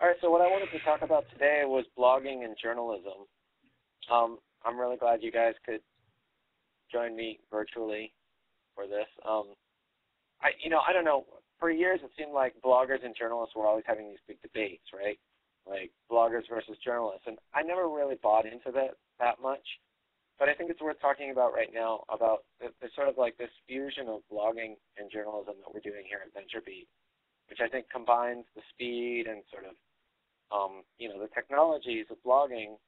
All right, so what I wanted to talk about today was blogging and journalism. I'm really glad you guys could join me virtually for this. I don't know. For years, it seemed like bloggers and journalists were always having these big debates, right? Like bloggers versus journalists, and I never really bought into that much. But I think it's worth talking about right now about the sort of like this fusion of blogging and journalism that we're doing here at VentureBeat, which I think combines the speed and sort of the technologies of blogging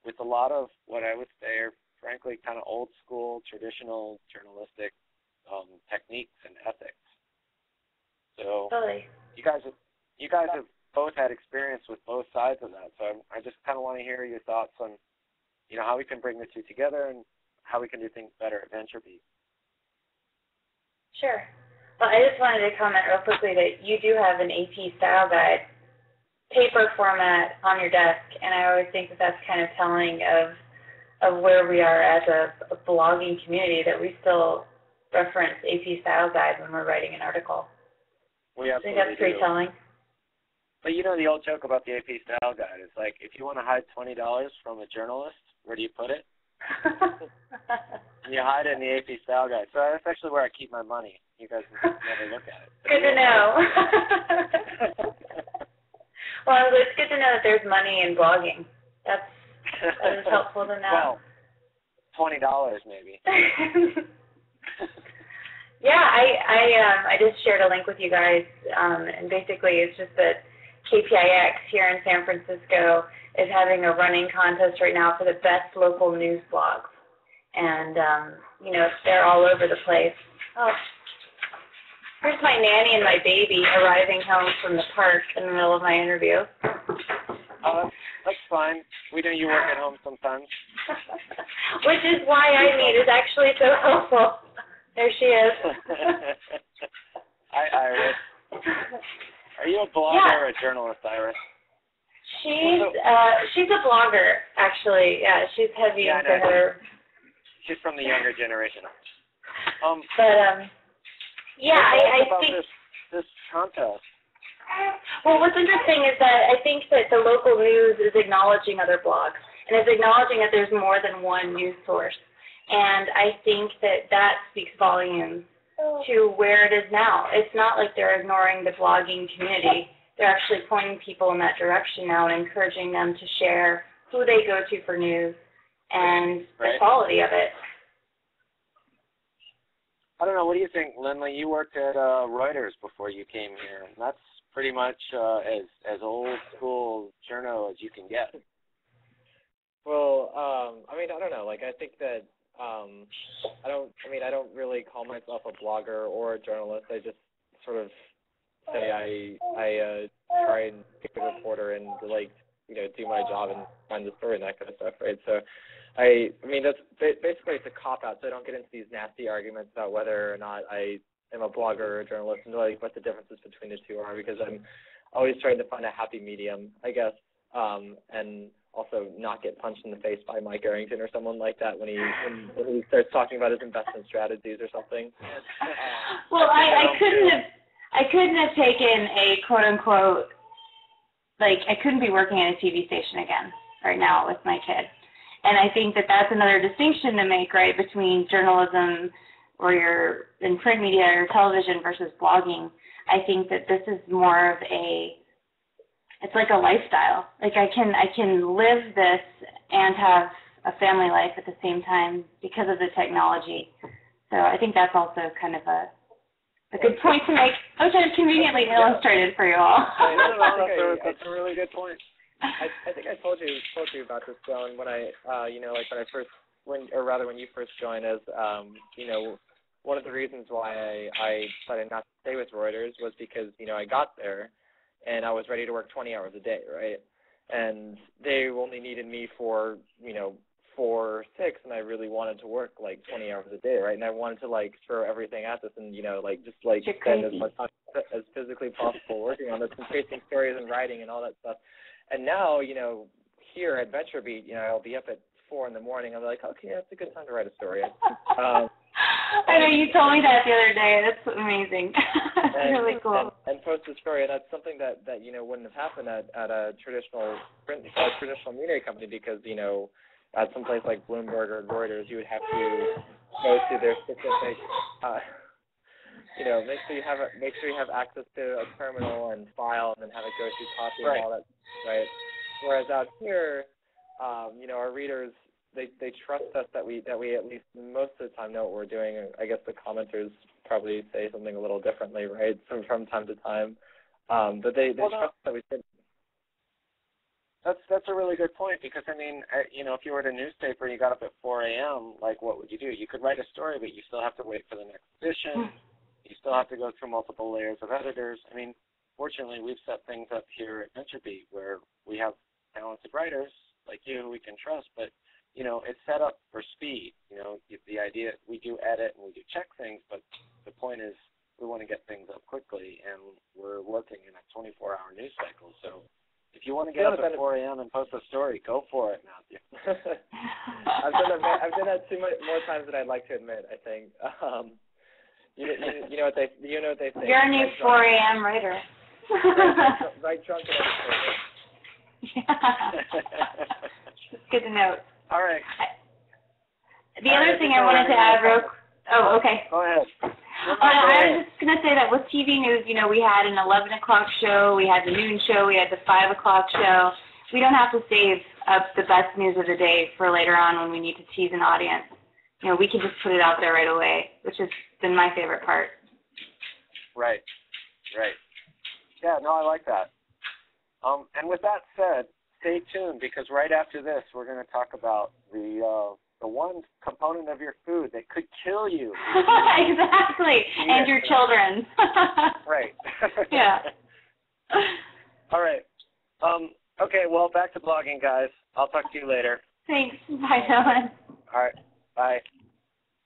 with a lot of what I would say are, frankly, kind of old school, traditional journalistic techniques and ethics. So Totally. you guys have both had experience with both sides of that. So I just kind of want to hear your thoughts on, how we can bring the two together and how we can do things better at VentureBeat. Sure. Well, I just wanted to comment real quickly that you do have an AP style guide, paper format on your desk, and I always think that that's kind of telling of where we are as a blogging community, that we still reference AP style guide when we're writing an article. We I think that's pretty telling. But the old joke about the AP style guide is like, if you want to hide $20 from a journalist, where do you put it? And you hide it in the AP style guide. So that's actually where I keep my money. You guys never look at it. Good to know. Well, it's good to know that there's money in blogging. That is helpful to know. Well, $20 maybe. Yeah, I just shared a link with you guys, and basically it's just that KPIX here in San Francisco is having a running contest right now for the best local news blogs, and they're all over the place. Oh, here's my nanny and my baby arriving home from the park in the middle of my interview. Oh, that's fine. We know you work at home sometimes. Which is why iMeet is actually so helpful. There she is. Hi, Iris. Are you a blogger or a journalist, Iris? She's a blogger, actually. Yeah, she's heavy into her. She's from the younger generation. I think this contest. Well, what's interesting is that I think that the local news is acknowledging other blogs, and is acknowledging that there's more than one news source. And I think that speaks volumes to where it is now. It's not like they're ignoring the blogging community. They're actually pointing people in that direction now and encouraging them to share who they go to for news and the quality of it. I don't know. What do you think, Lindley? You worked at Reuters before you came here. And that's pretty much as old school journo as you can get. Well, I don't know. I think that I don't really call myself a blogger or a journalist. I just sort of say I try and be a reporter and do my job and find the story and that kind of stuff, right? So that's basically, it's a cop-out, so I don't get into these nasty arguments about whether or not I am a blogger or a journalist and what the differences between the two are, because I'm always trying to find a happy medium, I guess, and also not get punched in the face by Mike Arrington or someone like that when he starts talking about his investment strategies or something. Well, I couldn't have taken a quote-unquote, I couldn't be working at a TV station again right now with my kid. And I think that that's another distinction to make, right, between journalism or you're in print media or television versus blogging. I think that this is more of it's like a lifestyle. I can live this and have a family life at the same time because of the technology. So I think that's also kind of a good point to make, which I've conveniently illustrated for you all. That's a really good point. I think I told you about this, Joan, when when you first joined us, one of the reasons why I decided not to stay with Reuters was because, I got there and I was ready to work 20 hours a day, right? And they only needed me for, 4 or 6, and I really wanted to work 20 hours a day, right? And I wanted to throw everything at this and, spend as much time as physically possible working on this and chasing stories and writing and all that stuff. And now, here at VentureBeat, I'll be up at 4 in the morning. I'm like, okay, that's a good time to write a story. I know you told me that the other day. That's amazing. That's really cool. post a story. And that's something that wouldn't have happened at a traditional media company, because at some place like Bloomberg or Reuters, you would have to go to their specific make sure you have access to a terminal and file, and then have it go through copy and all that, right? Whereas out here, our readers, they trust us that we at least most of the time know what we're doing. I guess the commenters probably say something a little differently, right, from time to time. But they trust that we did. That's a really good point, because I mean, if you were at a newspaper and you got up at 4 a.m., like, what would you do? You could write a story, but you still have to wait for the next edition. You still have to go through multiple layers of editors. I mean, fortunately, we've set things up here at VentureBeat where we have talented writers like you who we can trust, but it's set up for speed. The idea, we do edit and we do check things, but the point is we want to get things up quickly, and we're working in a 24-hour news cycle. So if you want to get up at 4 a.m. and post a story, go for it, Matthew. I've done that more times than I'd like to admit, I think. You know what they say. You're a new 4 a.m. writer. Right drunk and educated. Yeah. It's good to note. All right. The other thing I wanted to add oh, okay. Go ahead. I was just going to say that with TV news, we had an 11 o'clock show, we had the noon show, we had the 5 o'clock show. We don't have to save up the best news of the day for later on when we need to tease an audience. We can just put it out there right away, which has been my favorite part. Right. Yeah, no, I like that. And with that said, stay tuned, because right after this, we're going to talk about the one component of your food that could kill you. Exactly, and your children. Right. Yeah. All right. Okay, well, back to blogging, guys. I'll talk to you later. Thanks. Bye, Ellen. All right. Bye.